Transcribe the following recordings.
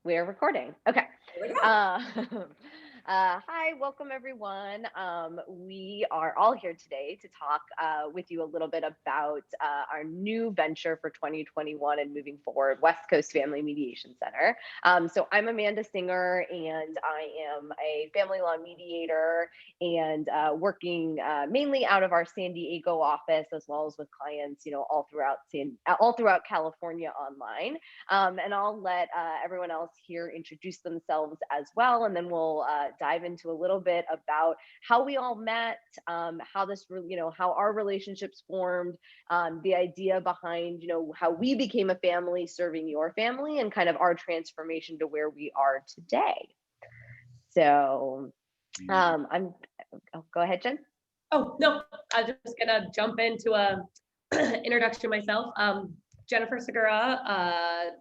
We're recording. Okay. There we go. Hi, welcome everyone. We are all here today to talk with you a little bit about our new venture for 2021 and moving forward, West Coast Family Mediation Center. So I'm Amanda Singer, and I am a family law mediator and working mainly out of our San Diego office, as well as with clients, all throughout California online. And I'll let everyone else here introduce themselves as well. And then we'll dive into a little bit about how we all met, how our relationships formed, the idea behind, how we became a family serving your family and kind of our transformation to where we are today. So go ahead, Jen. Oh, no, I'm just gonna jump into a introduction myself. Jennifer Segura,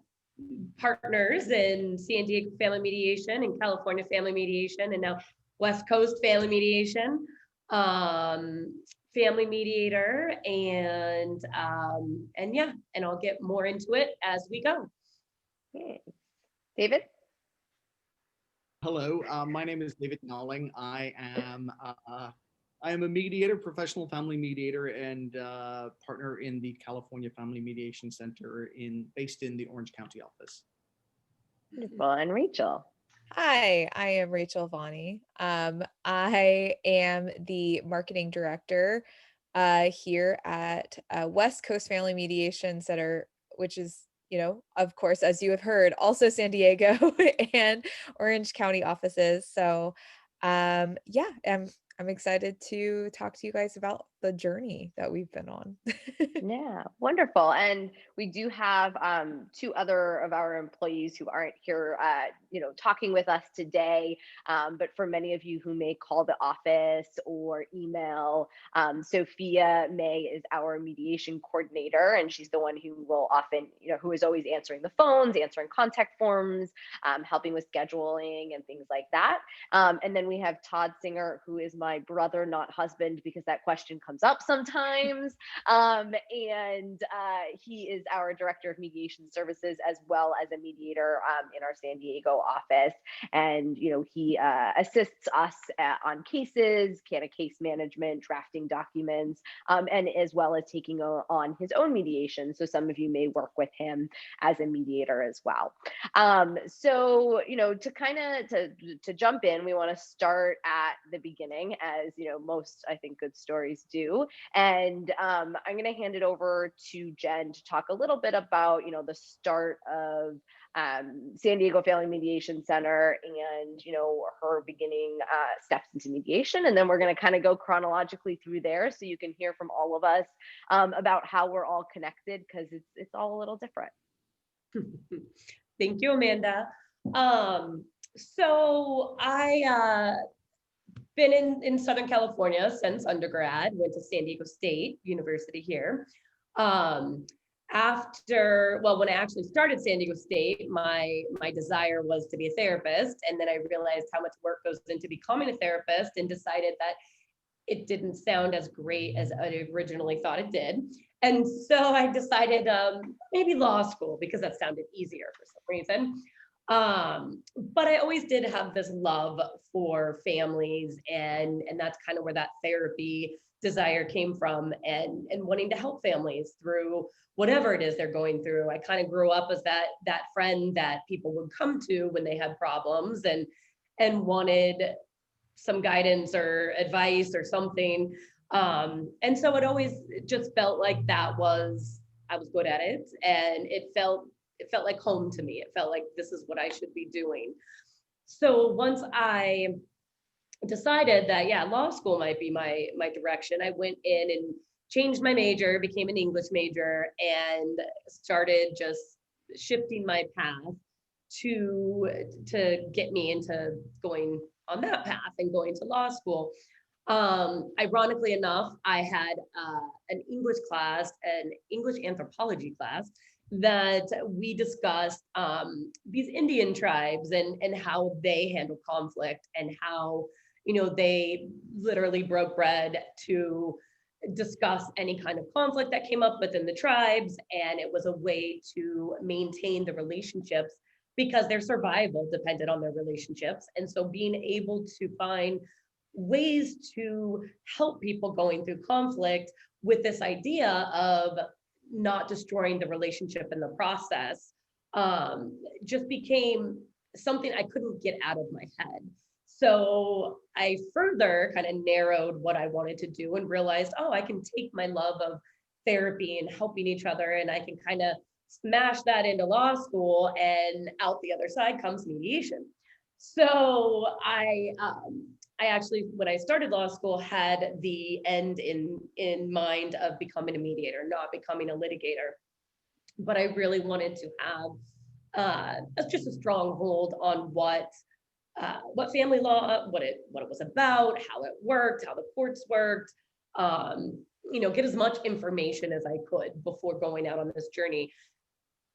partners in San Diego Family Mediation and California Family Mediation, and now West Coast Family Mediation, family mediator, and yeah, and I'll get more into it as we go. Okay. David? Hello, my name is David Dowling. I am a mediator, professional family mediator, and partner in the California Family Mediation Center based in the Orange County office. Wonderful. And Rachel? Hi, I am Rachel Vanni. I am the marketing director here at West Coast Family Mediation Center, which is, of course, as you have heard, also San Diego and Orange County offices. So yeah, I'm excited to talk to you guys about the journey that we've been on. Yeah, wonderful. And we do have two other of our employees who aren't here, talking with us today. But for many of you who may call the office or email, Sophia May is our mediation coordinator, and she's the one who will often, who is always answering the phones, answering contact forms, helping with scheduling and things like that. And then we have Todd Singer, who is my brother, not husband, because that question comes up sometimes. And he is our director of mediation services, as well as a mediator in our San Diego office. And, he assists us on cases, case management, drafting documents, and as well as taking on his own mediation. So some of you may work with him as a mediator as well. So, to jump in, we want to start at the beginning, as, most, I think, good stories do. And I'm going to hand it over to Jen to talk a little bit about, the start of San Diego Family Mediation Center and, her beginning steps into mediation. And then we're going to kind of go chronologically through there so you can hear from all of us about how we're all connected, because it's all a little different. Thank you, Amanda. So I been in Southern California since undergrad, went to San Diego State University here. When I actually started San Diego State, my desire was to be a therapist. And then I realized how much work goes into becoming a therapist and decided that it didn't sound as great as I originally thought it did. And so I decided maybe law school, because that sounded easier for some reason. But I always did have this love for families, and that's kind of where that therapy desire came from, and wanting to help families through whatever it is they're going through. I kind of grew up as that friend that people would come to when they had problems and wanted some guidance or advice or something. And so it always just felt like I was good at it, and it felt like home to me. It felt like this is what I should be doing. So once I decided that, law school might be my direction, I went in and changed my major, became an English major, and started just shifting my path to get me into going on that path and going to law school. Ironically enough, I had an English class, an English anthropology class, that we discussed these Indian tribes and how they handle conflict, and how, they literally broke bread to discuss any kind of conflict that came up within the tribes. And it was a way to maintain the relationships because their survival depended on their relationships. And so being able to find ways to help people going through conflict with this idea of not destroying the relationship in the process, just became something I couldn't get out of my head. So I further kind of narrowed what I wanted to do and realized, oh, I can take my love of therapy and helping each other, and I can kind of smash that into law school, and out the other side comes mediation. So I actually, when I started law school, had the end in mind of becoming a mediator, not becoming a litigator. But I really wanted to have just a stronghold on what family law, what it was about, how it worked, how the courts worked, get as much information as I could before going out on this journey.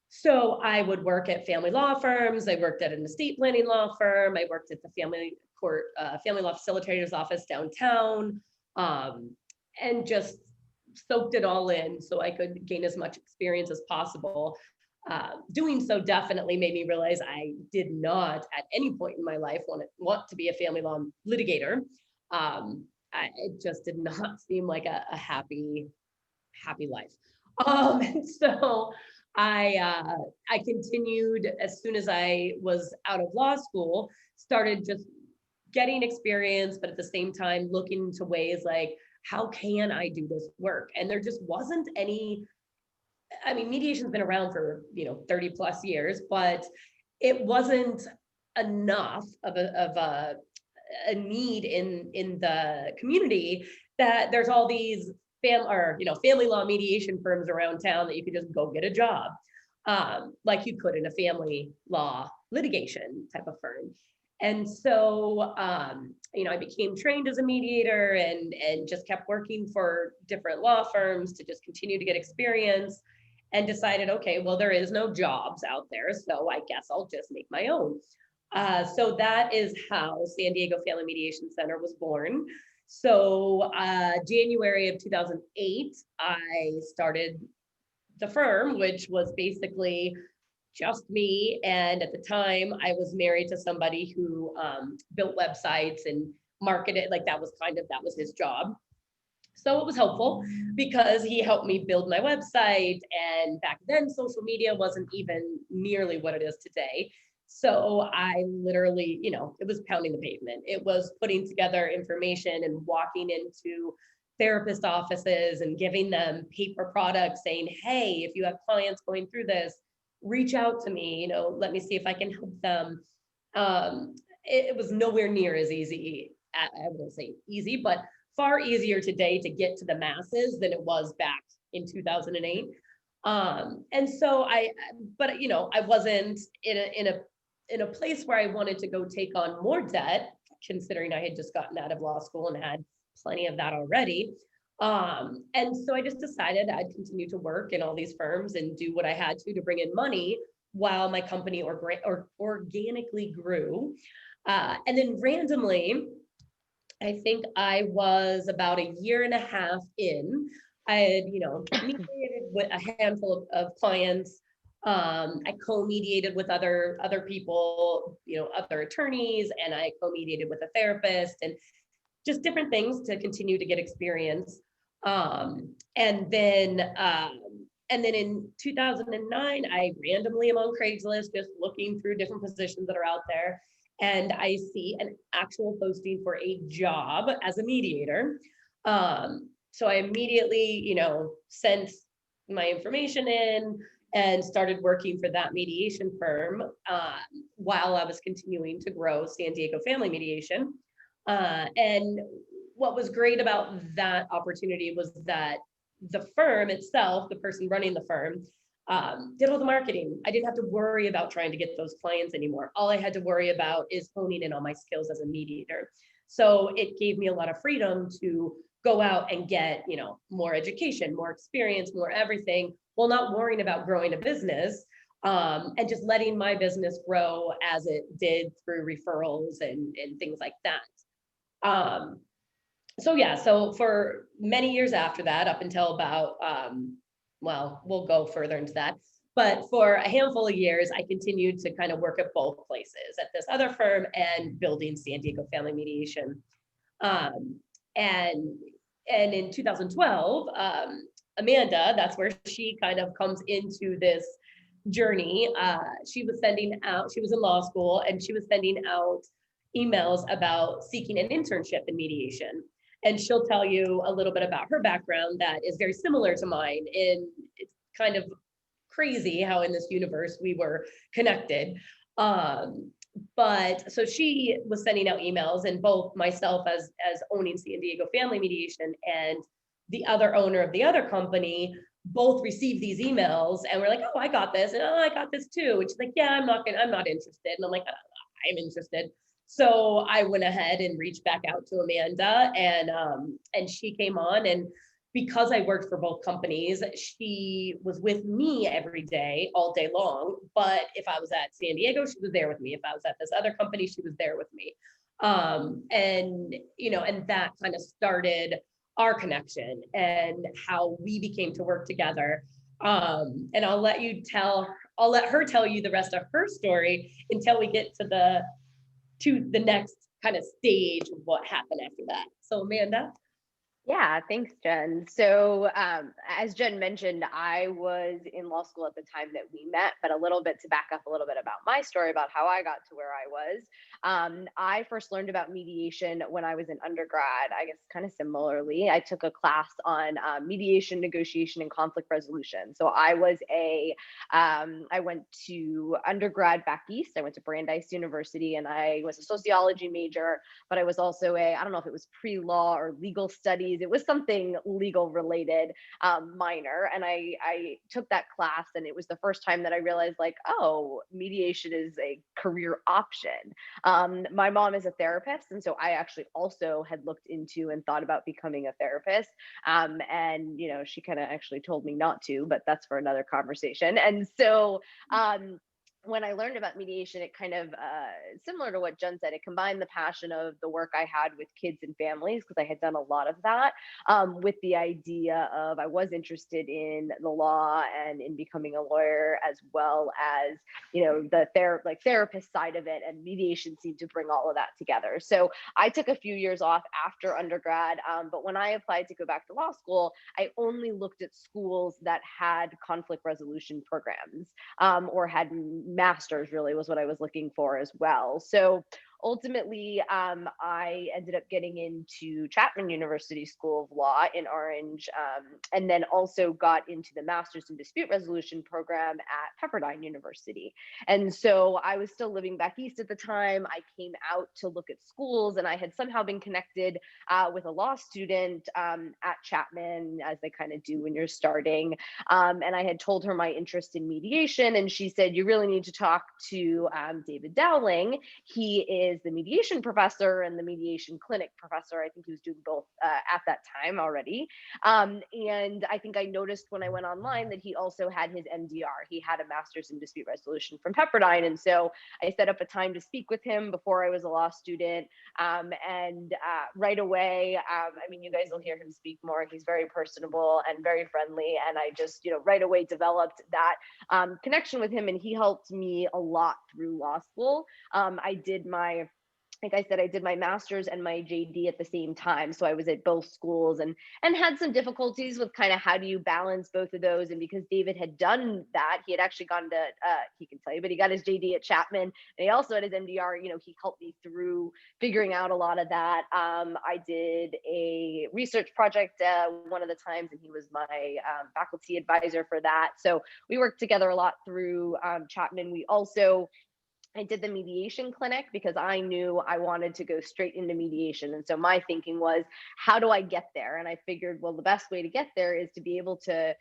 So I would work at family law firms. I worked at an estate planning law firm. I worked at the family law facilitator's office downtown, and just soaked it all in so I could gain as much experience as possible. Doing so definitely made me realize I did not at any point in my life want to be a family law litigator. It just did not seem like a happy life. And so I continued as soon as I was out of law school, started just getting experience, but at the same time looking into ways like, how can I do this work? And there just wasn't any. I mean, mediation's been around for 30 plus years, but it wasn't enough of a need in the community that there's all these family law mediation firms around town that you could just go get a job, like you could in a family law litigation type of firm. And so, I became trained as a mediator and just kept working for different law firms to just continue to get experience, and decided, okay, well, there is no jobs out there, so I guess I'll just make my own. So that is how San Diego Family Mediation Center was born. So January of 2008, I started the firm, which was basically just me. And at the time, I was married to somebody who built websites and marketed, like that was his job. So it was helpful because he helped me build my website. And back then, social media wasn't even nearly what it is today. So I literally, it was pounding the pavement. It was putting together information and walking into therapist offices and giving them paper products saying, hey, if you have clients going through this, reach out to me, let me see if I can help them. It was nowhere near as easy. I wouldn't say easy, but far easier today to get to the masses than it was back in 2008. And so I wasn't in a place where I wanted to go take on more debt, considering I had just gotten out of law school and had plenty of that already. And so I just decided I'd continue to work in all these firms and do what I had to bring in money while my company organically grew. And then randomly, I think I was about a year and a half in. I had, mediated with a handful of clients. I co-mediated with other people, other attorneys, and I co-mediated with a therapist, and just different things to continue to get experience. And then in 2009, I randomly am on Craigslist, just looking through different positions that are out there. And I see an actual posting for a job as a mediator. So I immediately, sent my information in and started working for that mediation firm while I was continuing to grow San Diego Family Mediation. And what was great about that opportunity was that the firm itself, the person running the firm, did all the marketing. I didn't have to worry about trying to get those clients anymore. All I had to worry about is honing in on my skills as a mediator. So it gave me a lot of freedom to go out and get, more education, more experience, more everything, while not worrying about growing a business, and just letting my business grow as it did through referrals and things like that. So for many years after that, up until about, we'll go further into that. But for a handful of years, I continued to kind of work at both places, at this other firm and building San Diego Family Mediation. Um, and in 2012, Amanda, that's where she kind of comes into this journey. She was in law school, and she was sending out emails about seeking an internship in mediation. And she'll tell you a little bit about her background that is very similar to mine. And it's kind of crazy how in this universe we were connected. But so she was sending out emails, and both myself as owning San Diego Family Mediation and the other owner of the other company both received these emails, and we're like, oh, I got this, and oh, I got this too. And she's like, yeah, I'm not interested. And I'm like, I'm interested. So I went ahead and reached back out to Amanda, and she came on. And because I worked for both companies, she was with me every day, all day long. But if I was at San Diego, she was there with me. If I was at this other company, she was there with me. And that kind of started our connection and how we became to work together. And I'll let her tell you the rest of her story until we get to the next kind of stage of what happened after that. So Amanda. Yeah, thanks, Jen. So as Jen mentioned, I was in law school at the time that we met, but a little bit to back up a little bit about my story about how I got to where I was. I first learned about mediation when I was in undergrad. I guess kind of similarly, I took a class on mediation, negotiation, and conflict resolution. So I went to undergrad back east. I went to Brandeis University, and I was a sociology major, but I was also I don't know if it was pre-law or legal studies. It was something legal related minor. And I took that class, and it was the first time that I realized, like, oh, mediation is a career option. My mom is a therapist, and so I actually also had looked into and thought about becoming a therapist. And she kind of actually told me not to, but that's for another conversation. And so when I learned about mediation, it kind of similar to what Jen said, it combined the passion of the work I had with kids and families, because I had done a lot of that, with the idea of I was interested in the law and in becoming a lawyer, as well as the therapist side of it, and mediation seemed to bring all of that together. So I took a few years off after undergrad, but when I applied to go back to law school, I only looked at schools that had conflict resolution programs, or had masters, really was what I was looking for as well. So ultimately, I ended up getting into Chapman University School of Law in Orange, and then also got into the Master's in Dispute Resolution program at Pepperdine University. And so I was still living back east at the time. I came out to look at schools, and I had somehow been connected with a law student at Chapman, as they kind of do when you're starting. And I had told her my interest in mediation, and she said, you really need to talk to David Dowling. He is the mediation professor and the mediation clinic professor. I think he was doing both at that time already. And I think I noticed when I went online that he also had his MDR. He had a master's in dispute resolution from Pepperdine. And so I set up a time to speak with him before I was a law student. And right away, you guys will hear him speak more. He's very personable and very friendly. And I just, right away developed that connection with him. And he helped me a lot through law school. Like I said, I did my master's and my JD at the same time. So I was at both schools and had some difficulties with kind of how do you balance both of those. And because David had done that, he had actually gone to, he can tell you, but he got his JD at Chapman, and he also had his MDR, he helped me through figuring out a lot of that. I did a research project one of the times, and he was my faculty advisor for that. So we worked together a lot through Chapman. I did the mediation clinic because I knew I wanted to go straight into mediation. And so my thinking was, how do I get there? And I figured, well, the best way to get there is to be able to,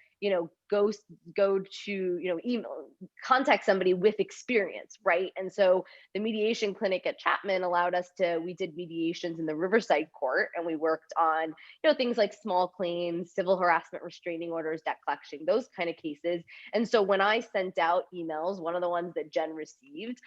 go to, email, contact somebody with experience, right? And so the mediation clinic at Chapman allowed us we did mediations in the Riverside court, and we worked on, things like small claims, civil harassment, restraining orders, debt collection, those kind of cases. And so when I sent out emails, one of the ones that Jen received,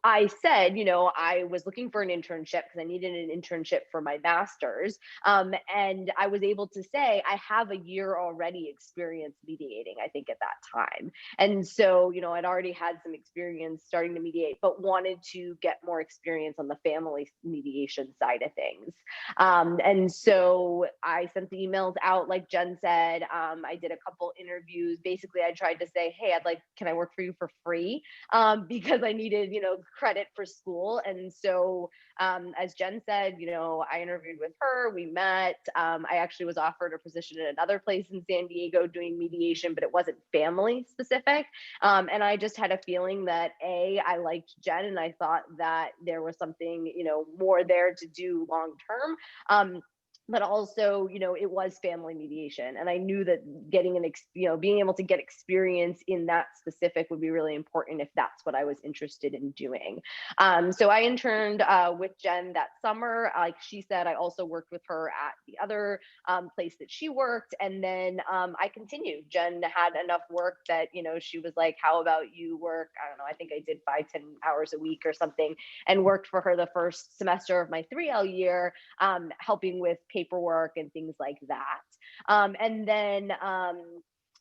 I said, I was looking for an internship because I needed an internship for my master's. And I was able to say, I have a year already experience experience mediating, I think, at that time. And so, I'd already had some experience starting to mediate, but wanted to get more experience on the family mediation side of things. And so I sent the emails out, like Jen said. I did a couple interviews. Basically, I tried to say, hey, can I work for you for free? Because I needed, credit for school. And so, as Jen said, I interviewed with her, we met. I actually was offered a position at another place in San Diego doing mediation, but it wasn't family specific. And I just had a feeling that I liked Jen, and I thought that there was something, more there to do long term. But also, it was family mediation, and I knew that being able to get experience in that specific would be really important if that's what I was interested in doing. So I interned with Jen that summer. Like she said, I also worked with her at the other place that she worked, and then I continued. Jen had enough work that she was like, "How about you work?" I don't know. I think I did 5-10 hours a week or something, and worked for her the first semester of my 3L year, helping with paperwork and things like that. And then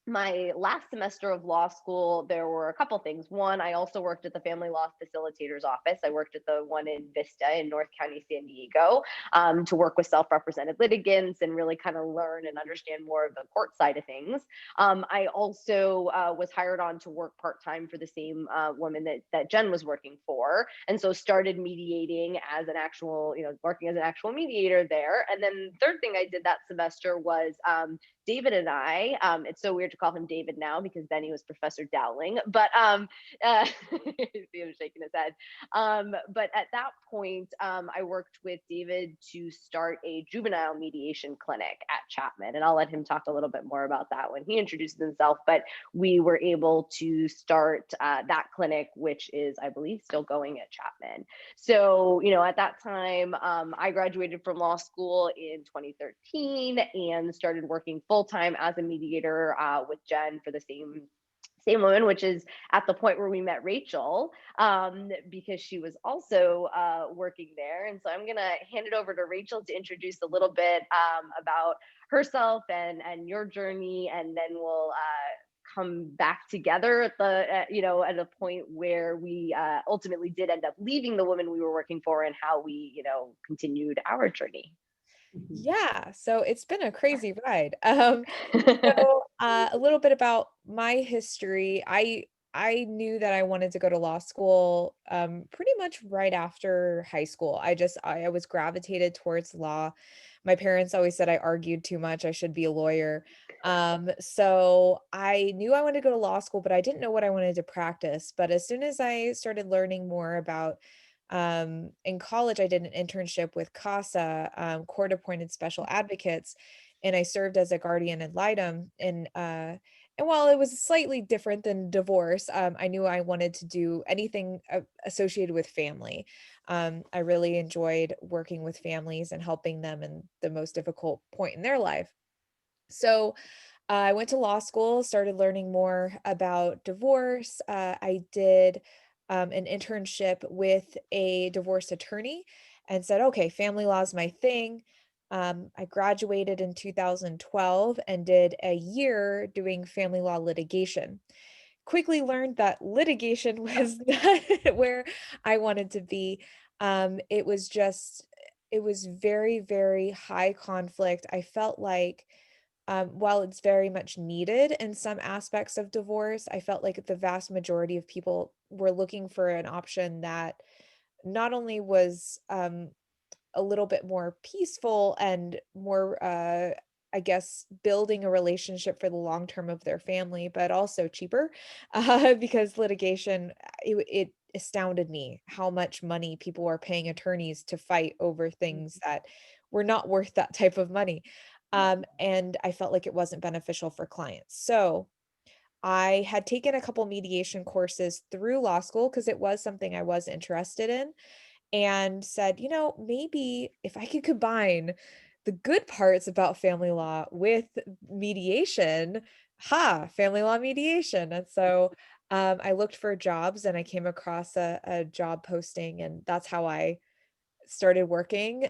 my last semester of law school, there were a couple things. One, I also worked at the Family Law Facilitator's Office. I worked at the one in Vista in North County, San Diego, to work with self-represented litigants and really kind of learn and understand more of the court side of things. I also was hired on to work part-time for the same woman that Jen was working for. And so started mediating as an actual, working as an actual mediator there. And then the third thing I did that semester was David and I, it's so weird to call him David now because then he was Professor Dowling, but see him shaking his head. But at that point, I worked with David to start a juvenile mediation clinic at Chapman, and I'll let him talk a little bit more about that when he introduces himself. But we were able to start that clinic, which is, I believe, still going at Chapman. So, at that time, I graduated from law school in 2013 and started working full-time as a mediator with Jen for the same woman, which is at the point where we met Rachel, because she was also working there. And so I'm going to hand it over to Rachel to introduce a little bit about herself and your journey, and then we'll come back together at at a point where we ultimately did end up leaving the woman we were working for, and how we continued our journey. Yeah, so it's been a crazy ride. So a little bit about my history. I knew that I wanted to go to law school pretty much right after high school. I was gravitated towards law. My parents always said I argued too much. I should be a lawyer. So I knew I wanted to go to law school, but I didn't know what I wanted to practice. But as soon as I started learning more about in college, I did an internship with CASA, court appointed special advocates, and I served as a guardian ad litem. And while it was slightly different than divorce, I knew I wanted to do anything associated with family. I really enjoyed working with families and helping them in the most difficult point in their life. So I went to law school, started learning more about divorce. I did an internship with a divorce attorney and said, okay, family law is my thing. I graduated in 2012 and did a year doing family law litigation. Quickly learned that litigation was not where I wanted to be. It was just, it was very, very high conflict. I felt like while it's very much needed in some aspects of divorce, I felt like the vast majority of people were looking for an option that not only was a little bit more peaceful and more, I guess, building a relationship for the long term of their family, but also cheaper, because litigation, it astounded me how much money people were paying attorneys to fight over things that were not worth that type of money. And I felt like it wasn't beneficial for clients. So I had taken a couple mediation courses through law school because it was something I was interested in, and said, maybe if I could combine the good parts about family law with mediation, family law mediation. And so I looked for jobs and I came across a job posting, and that's how I started working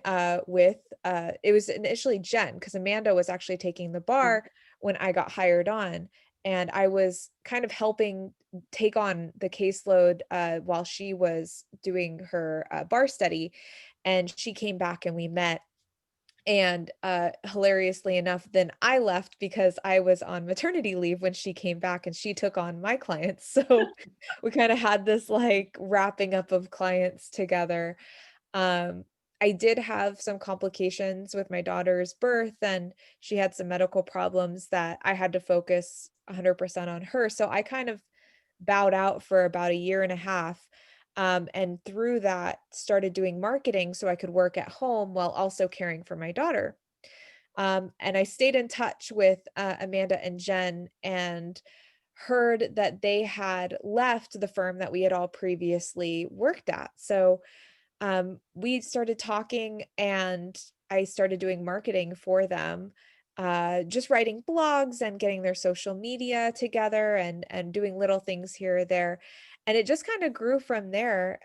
with it was initially Jen, because Amanda was actually taking the bar when I got hired on. And I was kind of helping take on the caseload while she was doing her bar study. And she came back and we met. And hilariously enough, then I left because I was on maternity leave when she came back and she took on my clients. So we kind of had this like wrapping up of clients together. um, I did have some complications with my daughter's birth, and she had some medical problems that I had to focus 100% on her. So I kind of bowed out for about a year and a half. And through that, started doing marketing so I could work at home while also caring for my daughter. And I stayed in touch with Amanda and Jen and heard that they had left the firm that we had all previously worked at. So we started talking and I started doing marketing for them, just writing blogs and getting their social media together and doing little things here or there. And it just kind of grew from there.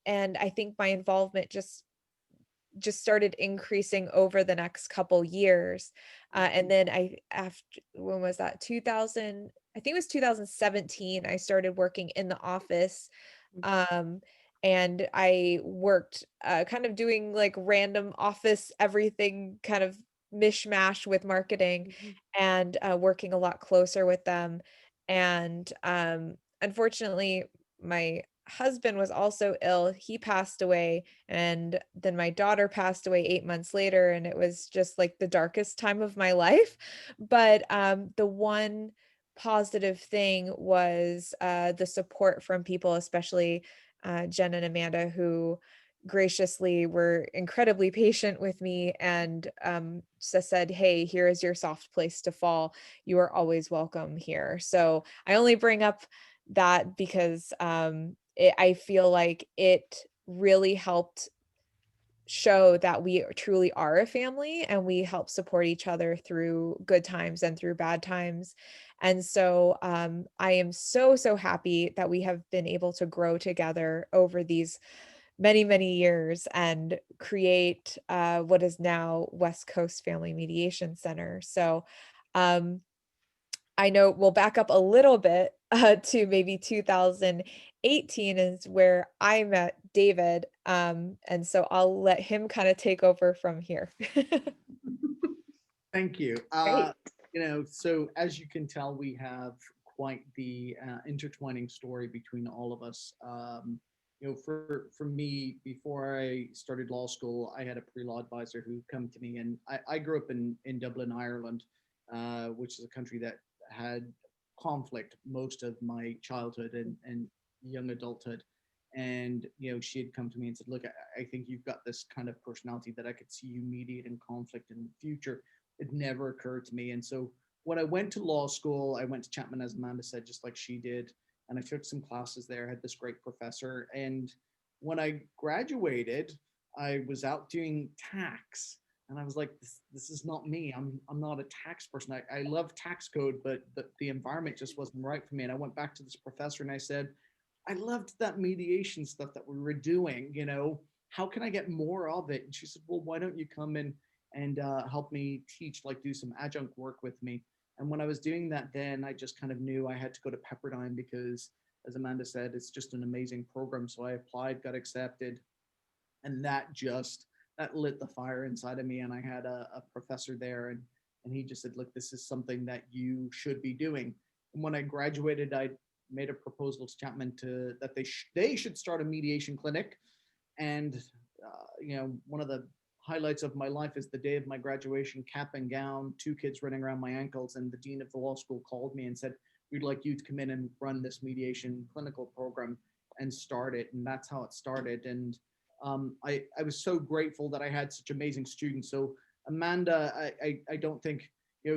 And I think my involvement just started increasing over the next couple years. And then after, when was that? 2000, I think it was 2017, I started working in the office. Um, and I worked kind of doing like random office everything kind of mishmash with marketing and working a lot closer with them. And unfortunately, my husband was also ill. He passed away, and then my daughter passed away 8 months later, and it was just like the darkest time of my life. But the one positive thing was the support from people, especially Jen and Amanda, who graciously were incredibly patient with me and just said, "Hey, here is your soft place to fall. You are always welcome here." So I only bring up that because I feel like it really helped show that we truly are a family and we help support each other through good times and through bad times. And so I am so happy that we have been able to grow together over these many years and create what is now West Coast Family Mediation Center. So um, I know we'll back up a little bit to maybe 2018 is where I met David. And so I'll let him kind of take over from here. Thank you. Great. So as you can tell, we have quite the intertwining story between all of us. For me, before I started law school, I had a pre-law advisor who come to me, and I grew up in Dublin, Ireland, which is a country that had conflict most of my childhood and young adulthood. And she had come to me and said, "Look, I think you've got this kind of personality that I could see you mediating conflict in the future." It never occurred to me. And so when I went to law school, I went to Chapman, as Amanda said, just like she did. And I took some classes there, I had this great professor. And when I graduated, I was out doing tax. And I was like, this is not me. I'm not a tax person. I love tax code, but the environment just wasn't right for me. And I went back to this professor and I said, "I loved that mediation stuff that we were doing. How can I get more of it?" And she said, "Well, why don't you come in and help me teach, like do some adjunct work with me?" And when I was doing that, then I just kind of knew I had to go to Pepperdine because, as Amanda said, it's just an amazing program. So I applied, got accepted, and that lit the fire inside of me. And I had a professor there, and he just said, "Look, this is something that you should be doing." And when I graduated, I made a proposal to Chapman that they should start a mediation clinic. And one of the highlights of my life is the day of my graduation, cap and gown, two kids running around my ankles, and the dean of the law school called me and said, "We'd like you to come in and run this mediation clinical program and start it." And that's how it started. And I was so grateful that I had such amazing students. So Amanda, I don't think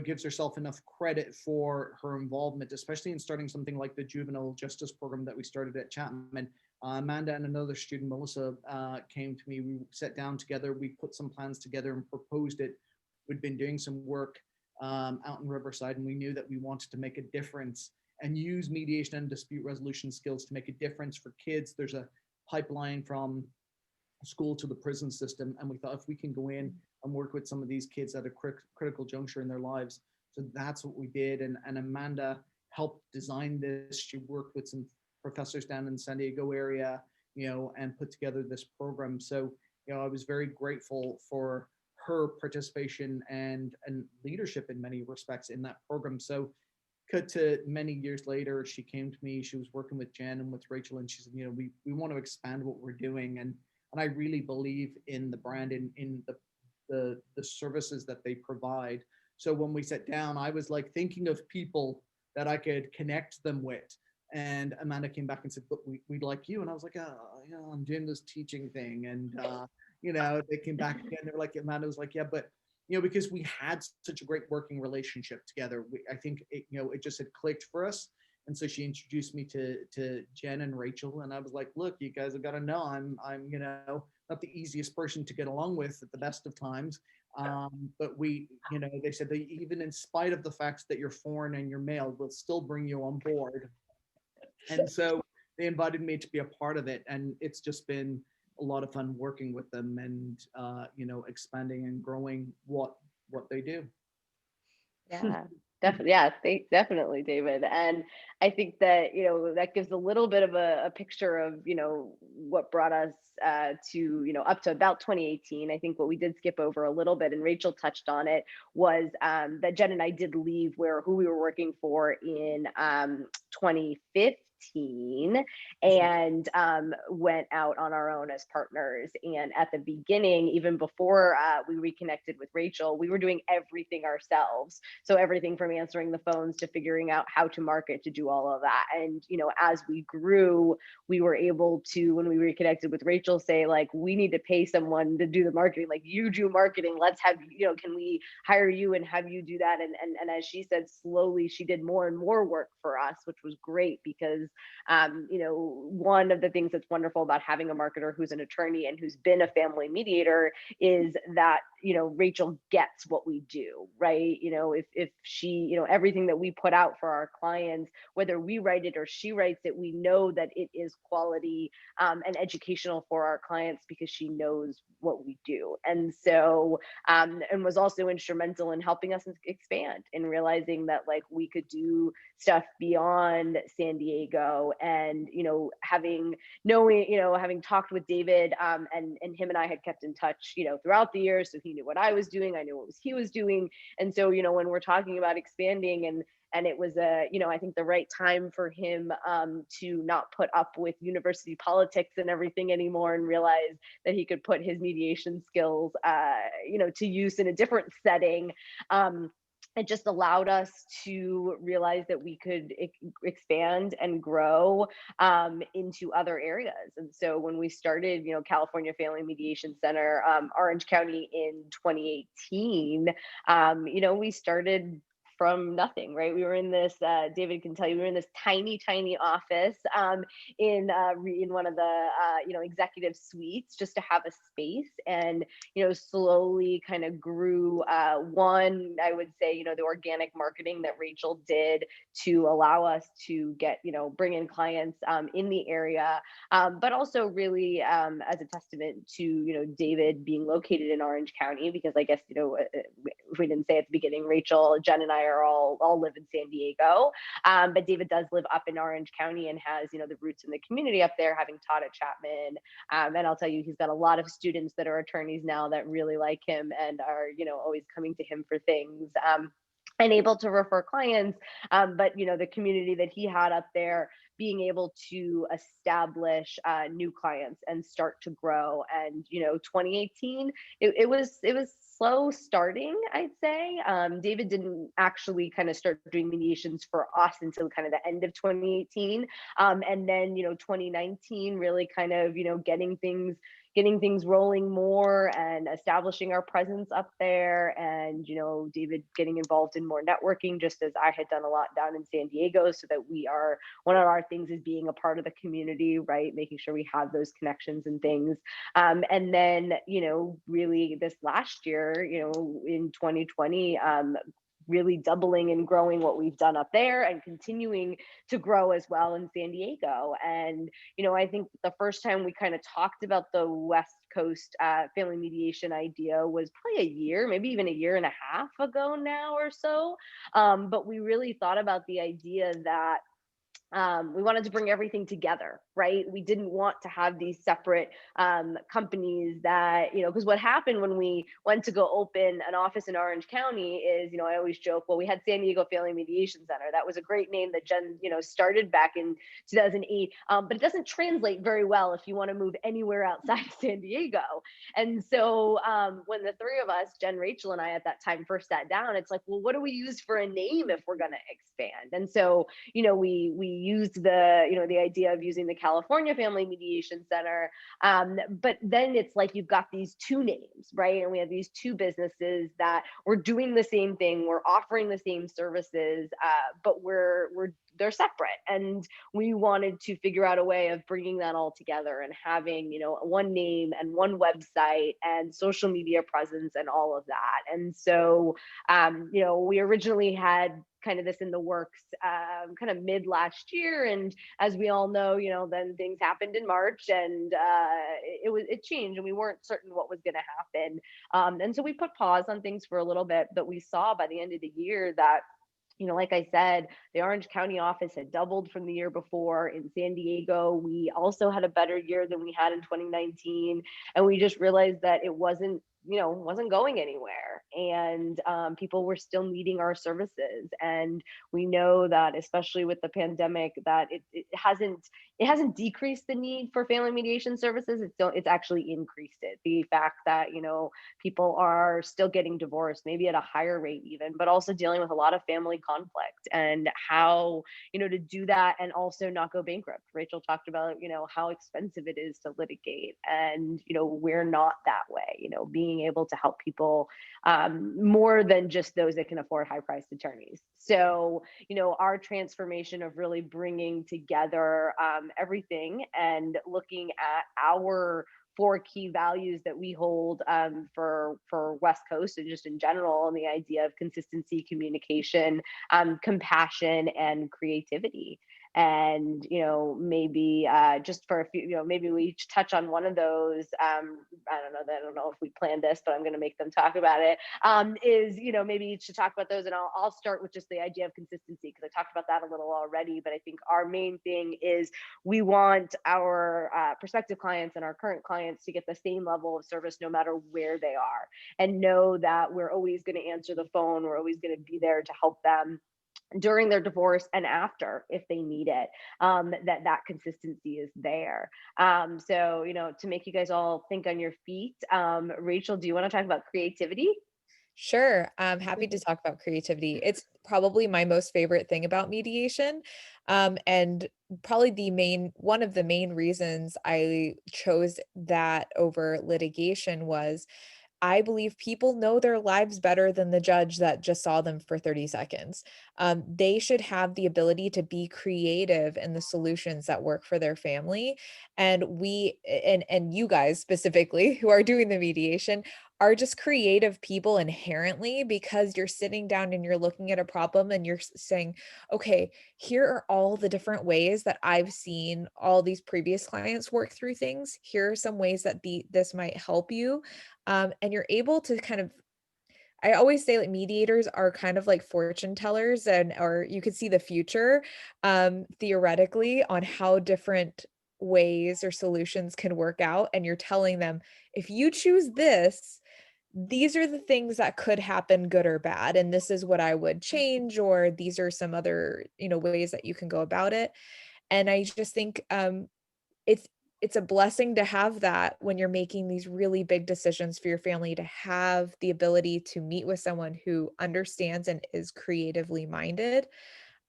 gives herself enough credit for her involvement, especially in starting something like the juvenile justice program that we started at Chapman. Amanda and another student, Melissa, came to me. We sat down together. We put some plans together and proposed it. We'd been doing some work out in Riverside, and we knew that we wanted to make a difference and use mediation and dispute resolution skills to make a difference for kids. There's a pipeline from school to the prison system, and we thought if we can go in and work with some of these kids at a critical juncture in their lives So that's what we did. And Amanda helped design this. She worked with some professors down in the San Diego area, and put together this program. So, I was very grateful for her participation and leadership in many respects in that program. So cut to many years later, she came to me, she was working with Jen and with Rachel, and she said, we want to expand what we're doing. And I really believe in the brand, in the services that they provide. So when we sat down, I was like thinking of people that I could connect them with. And Amanda came back and said, but we'd like you. And I was like, I'm doing this teaching thing. And, they came back again. They were like, Amanda was like, yeah, but, because we had such a great working relationship together, I think, it just had clicked for us. And so she introduced me to Jen and Rachel. And I was like, look, you guys have got to know I'm not the easiest person to get along with at the best of times. But they said that even in spite of the fact that you're foreign and you're male, we'll still bring you on board. And so they invited me to be a part of it. And it's just been a lot of fun working with them and, expanding and growing what they do. Yeah, definitely. Yeah, definitely, David. And I think that, that gives a little bit of a picture of, what brought us to, up to about 2018. I think what we did skip over a little bit, and Rachel touched on it, was that Jen and I did leave who we were working for in 2015. And went out on our own as partners. And at the beginning, even before we reconnected with Rachel, we were doing everything ourselves. So everything from answering the phones to figuring out how to market, to do all of that. And, as we grew, we were able to, when we reconnected with Rachel, say, like, we need to pay someone to do the marketing. Like, you do marketing. Let's have, can we hire you and have you do that? And as she said, slowly she did more and more work for us, which was great because one of the things that's wonderful about having a marketer who's an attorney and who's been a family mediator is that, Rachel gets what we do, right? If she, everything that we put out for our clients, whether we write it or she writes it, we know that it is quality and educational for our clients because she knows what we do. And so, and was also instrumental in helping us expand and realizing that, like, we could do stuff beyond San Diego. And having talked with David, and him and I had kept in touch throughout the years, so he knew what I was doing, I knew what he was doing. And so when we're talking about expanding, and it was I think the right time for him to not put up with university politics and everything anymore, and realize that he could put his mediation skills to use in a different setting. It just allowed us to realize that we could expand and grow into other areas. And so when we started, California Family Mediation Center, Orange County in 2018, we started from nothing, right? We were in this, David can tell you, we were in this tiny office in one of the, executive suites, just to have a space. And, slowly kind of grew, one, I would say, the organic marketing that Rachel did to allow us to get, bring in clients in the area, but also really as a testament to, David being located in Orange County, because I guess, if we didn't say at the beginning, Rachel, Jen, and I are all live in San Diego, but David does live up in Orange County and has, the roots in the community up there, having taught at Chapman. And I'll tell you, he's got a lot of students that are attorneys now that really like him and are, always coming to him for things. And able to refer clients, but the community that he had up there, being able to establish new clients and start to grow. And 2018, it was slow starting, I'd say. David didn't actually kind of start doing mediations for us until kind of the end of 2018, and then 2019 really kind of getting things rolling more and establishing our presence up there. And David getting involved in more networking, just as I had done a lot down in San Diego, so that one of our things is being a part of the community, right? Making sure we have those connections and things. And then really this last year, in 2020, really doubling and growing what we've done up there and continuing to grow as well in San Diego. And, I think the first time we kind of talked about the West Coast family mediation idea was probably a year, maybe even a year and a half ago now or so. But we really thought about the idea that we wanted to bring everything together, right? We didn't want to have these separate companies that, because what happened when we went to go open an office in Orange County is, I always joke, well, we had San Diego Family Mediation Center. That was a great name that Jen, started back in 2008, but it doesn't translate very well if you want to move anywhere outside of San Diego. And so when the three of us, Jen, Rachel, and I at that time first sat down, it's like, well, what do we use for a name if we're going to expand? And so, we used the idea of using the California Family Mediation Center, but then it's like you've got these two names, right? And we have these two businesses that we're doing the same thing, we're offering the same services, but they're separate. And we wanted to figure out a way of bringing that all together and having, one name and one website and social media presence and all of that. And so, we originally had kind of this in the works kind of mid last year, and as we all know, then things happened in March, and it changed, and we weren't certain what was going to happen, and so we put pause on things for a little bit. But we saw by the end of the year that, like I said, the Orange County office had doubled from the year before. In San Diego, we also had a better year than we had in 2019. And we just realized that it wasn't going anywhere. And people were still needing our services. And we know that, especially with the pandemic, that it hasn't decreased the need for family mediation services. It's actually increased it. The fact that, people are still getting divorced, maybe at a higher rate even, but also dealing with a lot of family conflict, and how, to do that and also not go bankrupt. Rachel talked about, how expensive it is to litigate, and, we're not that way, being able to help people more than just those that can afford high priced attorneys. So, our transformation of really bringing together everything and looking at our 4 key values that we hold for West Coast and just in general, and the idea of consistency, communication, compassion, and creativity. And maybe just for a few, maybe we each touch on one of those. I don't know if we planned this, but I'm going to make them talk about it. Is maybe each to talk about those, and I'll start with just the idea of consistency, because I talked about that a little already. But I think our main thing is we want our prospective clients and our current clients to get the same level of service no matter where they are, and know that we're always going to answer the phone, we're always going to be there to help them during their divorce and after if they need it, that consistency is there. So to make you guys all think on your feet, Rachel, do you want to talk about creativity? Sure. I'm happy to talk about creativity. It's probably my most favorite thing about mediation. And probably one of the main reasons I chose that over litigation was I believe people know their lives better than the judge that just saw them for 30 seconds. They should have the ability to be creative in the solutions that work for their family. And and you guys specifically who are doing the mediation are just creative people inherently, because you're sitting down and you're looking at a problem and you're saying, okay, here are all the different ways that I've seen all these previous clients work through things. Here are some ways that this might help you. And you're able to I always say like mediators are kind of like fortune tellers, or you could see the future, theoretically, on how different ways or solutions can work out. And you're telling them, if you choose this, these are the things that could happen, good or bad. And this is what I would change, or these are some other, ways that you can go about it. And I just think, it's it's a blessing to have that when you're making these really big decisions for your family, to have the ability to meet with someone who understands and is creatively minded.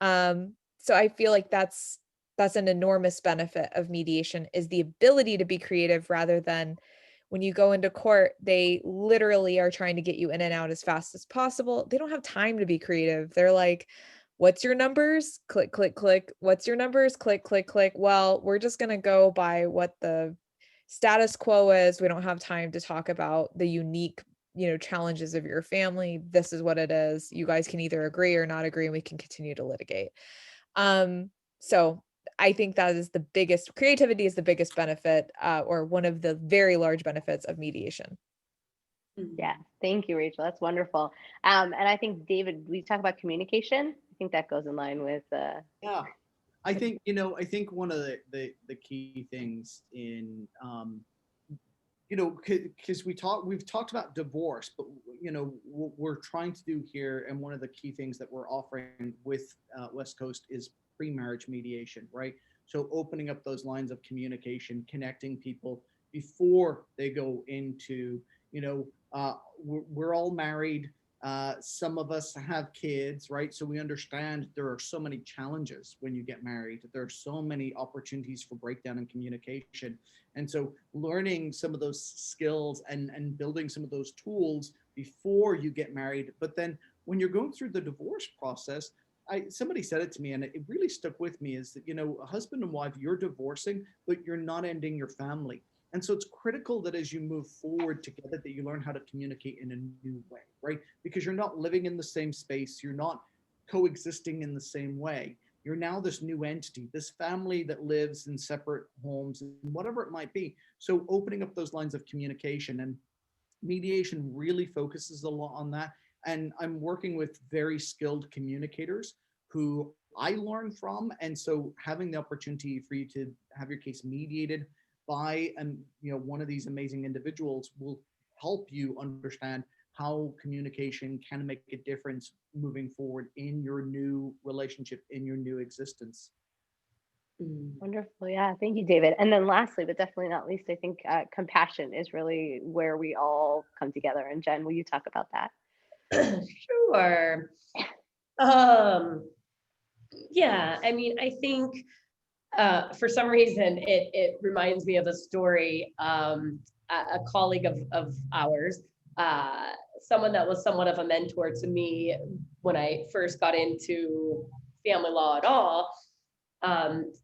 So I feel like that's an enormous benefit of mediation, is the ability to be creative, rather than when you go into court, they literally are trying to get you in and out as fast as possible. They don't have time to be creative. They're like, what's your numbers? Click, click, click. What's your numbers? Click, click, click. Well, we're just going to go by what the status quo is. We don't have time to talk about the unique, challenges of your family. This is what it is. You guys can either agree or not agree, and we can continue to litigate. So I think that is the biggest, creativity is the biggest benefit, or one of the very large benefits of mediation. Yeah, thank you, Rachel. That's wonderful. And I think, David, we talk about communication. I think that goes in line with. Yeah, I think, I think one of the key things in, because we've talked about divorce, but what we're trying to do here, and one of the key things that we're offering with West Coast is pre-marriage mediation, right? So opening up those lines of communication, connecting people before they go into, we're all married. Some of us have kids, right? So we understand there are so many challenges when you get married. There are so many opportunities for breakdown in communication. And so learning some of those skills and building some of those tools before you get married. But then when you're going through the divorce process, somebody said it to me and it really stuck with me, is that, a husband and wife, you're divorcing, but you're not ending your family. And so it's critical that as you move forward together, that you learn how to communicate in a new way, right? Because you're not living in the same space. You're not coexisting in the same way. You're now this new entity, this family that lives in separate homes, and whatever it might be. So opening up those lines of communication, and mediation really focuses a lot on that. And I'm working with very skilled communicators who I learn from. And so having the opportunity for you to have your case mediated by one of these amazing individuals will help you understand how communication can make a difference moving forward in your new relationship, in your new existence. Wonderful. Yeah. Thank you, David. And then lastly, but definitely not least, I think compassion is really where we all come together. And Jen, will you talk about that? Sure. Yeah, I mean, I think for some reason, it reminds me of a story, a colleague of ours, someone that was somewhat of a mentor to me when I first got into family law at all.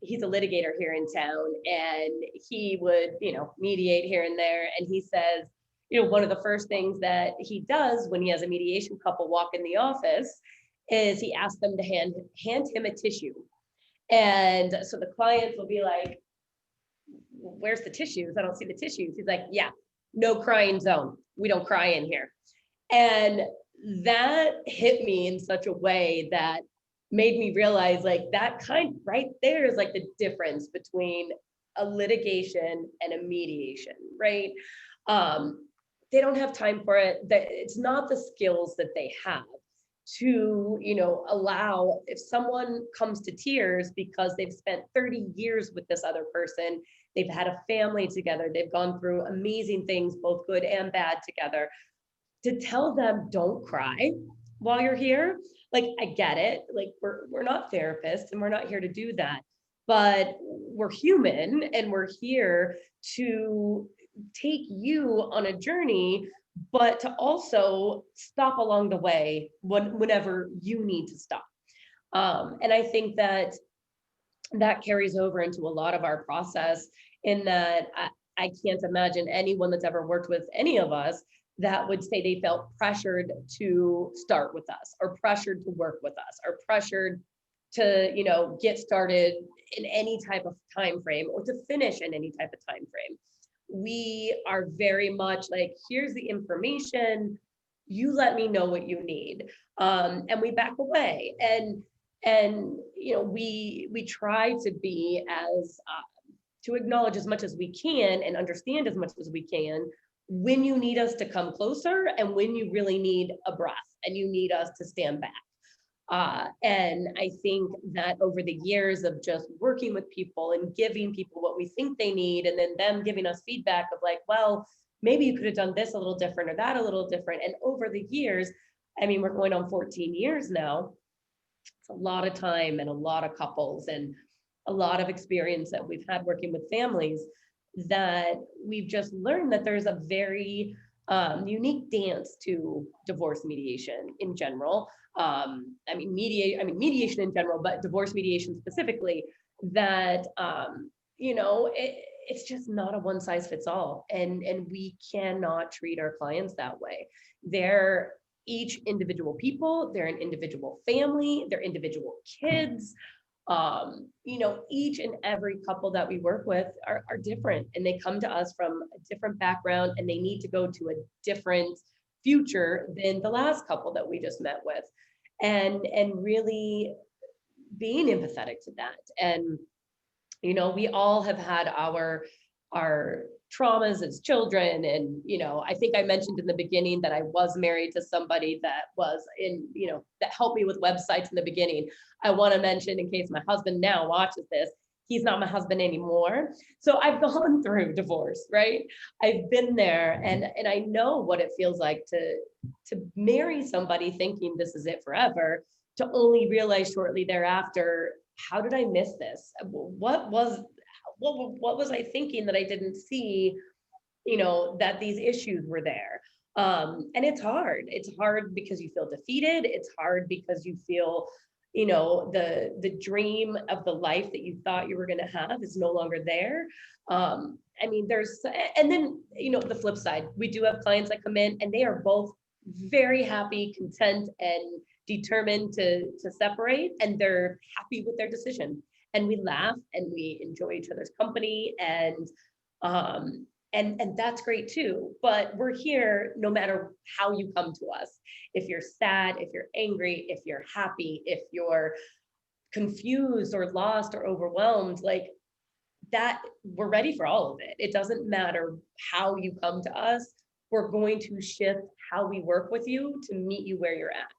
He's a litigator here in town, and he would, mediate here and there. And he says, one of the first things that he does when he has a mediation couple walk in the office is he asks them to hand him a tissue. And so the clients will be like, where's the tissues? I don't see the tissues. He's like, yeah, no crying zone. We don't cry in here. And that hit me in such a way that made me realize, like, that kind right there is like the difference between a litigation and a mediation, right? They don't have time for it. It's not the skills that they have to, allow, if someone comes to tears because they've spent 30 years with this other person, they've had a family together, they've gone through amazing things, both good and bad together, to tell them, don't cry while you're here. Like, I get it. Like, we're not therapists and we're not here to do that, but we're human and we're here to take you on a journey, but to also stop along the way whenever you need to stop. And I think that carries over into a lot of our process, in that I can't imagine anyone that's ever worked with any of us that would say they felt pressured to start with us, or pressured to work with us, or pressured to, get started in any type of time frame, or to finish in any type of time frame. We are very much like, here's the information, you let me know what you need, and we back away. And we try to be as to acknowledge as much as we can and understand as much as we can when you need us to come closer, and when you really need a breath and you need us to stand back. And I think that over the years of just working with people and giving people what we think they need, and then them giving us feedback of like, well, maybe you could have done this a little different or that a little different. And over the years, I mean, we're going on 14 years now. It's a lot of time and a lot of couples and a lot of experience that we've had working with families, that we've just learned that there's a very unique dance to divorce mediation in general. Mediation in general, but divorce mediation specifically, that, it's just not a one size fits all. And we cannot treat our clients that way. They're each individual people, they're an individual family, they're individual kids. Each and every couple that we work with are different, and they come to us from a different background, and they need to go to a different future than the last couple that we just met with. And really being empathetic to that. And we all have had our traumas as children. And, I think I mentioned in the beginning that I was married to somebody that was that helped me with websites in the beginning. I want to mention, in case my husband now watches this, he's not my husband anymore. So I've gone through divorce, right? I've been there, and I know what it feels like to marry somebody thinking this is it forever, to only realize shortly thereafter, how did I miss this? What was I thinking that I didn't see, that these issues were there? And it's hard. It's hard because you feel defeated. It's hard because you feel, the dream of the life that you thought you were going to have is no longer there. And then, the flip side, we do have clients that come in and they are both very happy, content, and determined to separate, and they're happy with their decision. And we laugh and we enjoy each other's company, and that's great too. But we're here no matter how you come to us. If you're sad, if you're angry, if you're happy, if you're confused or lost or overwhelmed, like that, we're ready for all of it. It doesn't matter how you come to us. We're going to shift how we work with you to meet you where you're at.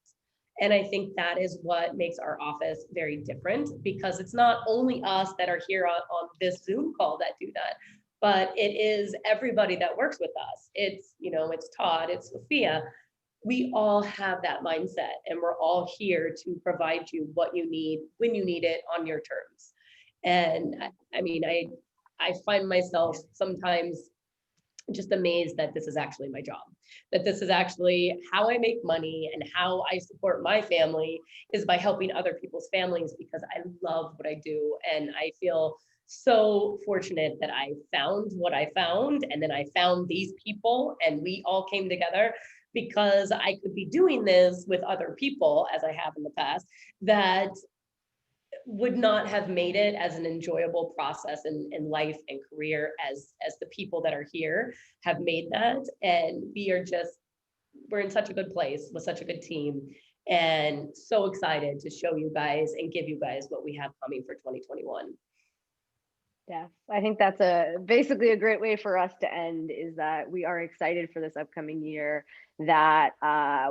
And I think that is what makes our office very different, because it's not only us that are here on this Zoom call that do that, but it is everybody that works with us. It's, it's Todd, it's Sophia. We all have that mindset, and we're all here to provide you what you need when you need it on your terms. And I find myself sometimes just amazed that this is actually my job, that this is actually how I make money, and how I support my family is by helping other people's families, because I love what I do. And I feel so fortunate that I found what I found, and then I found these people, and we all came together, because I could be doing this with other people, as I have in the past, that would not have made it as an enjoyable process in life and career as the people that are here have made that. And we're in such a good place with such a good team, and so excited to show you guys and give you guys what we have coming for 2021. Yes, I think that's basically a great way for us to end, is that we are excited for this upcoming year, that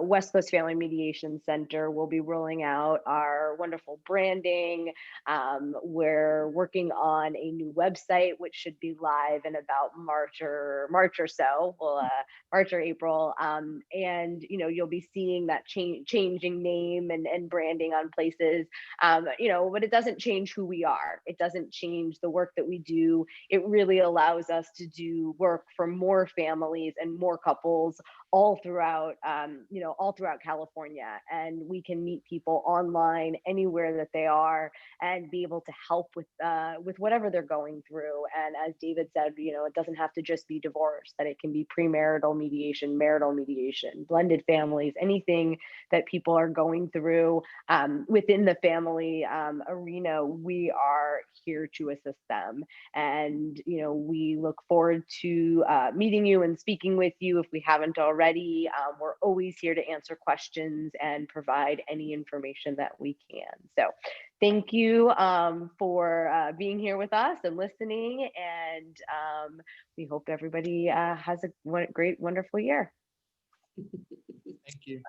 West Coast Family Mediation Center will be rolling out our wonderful branding. We're working on a new website, which should be live in about March or so, March or April. And you'll be seeing that changing name and branding on places. But it doesn't change who we are. It doesn't change the work that we do. It really allows us to do work for more families and more couples all throughout California, and we can meet people online anywhere that they are, and be able to help with whatever they're going through. And as David said, it doesn't have to just be divorce; that it can be premarital mediation, marital mediation, blended families, anything that people are going through within the family arena. We are here to assist them, and we look forward to meeting you and speaking with you if we haven't already. We're always here to answer questions and provide any information that we can. So thank you for being here with us and listening. And we hope everybody has a great, wonderful year. Thank you.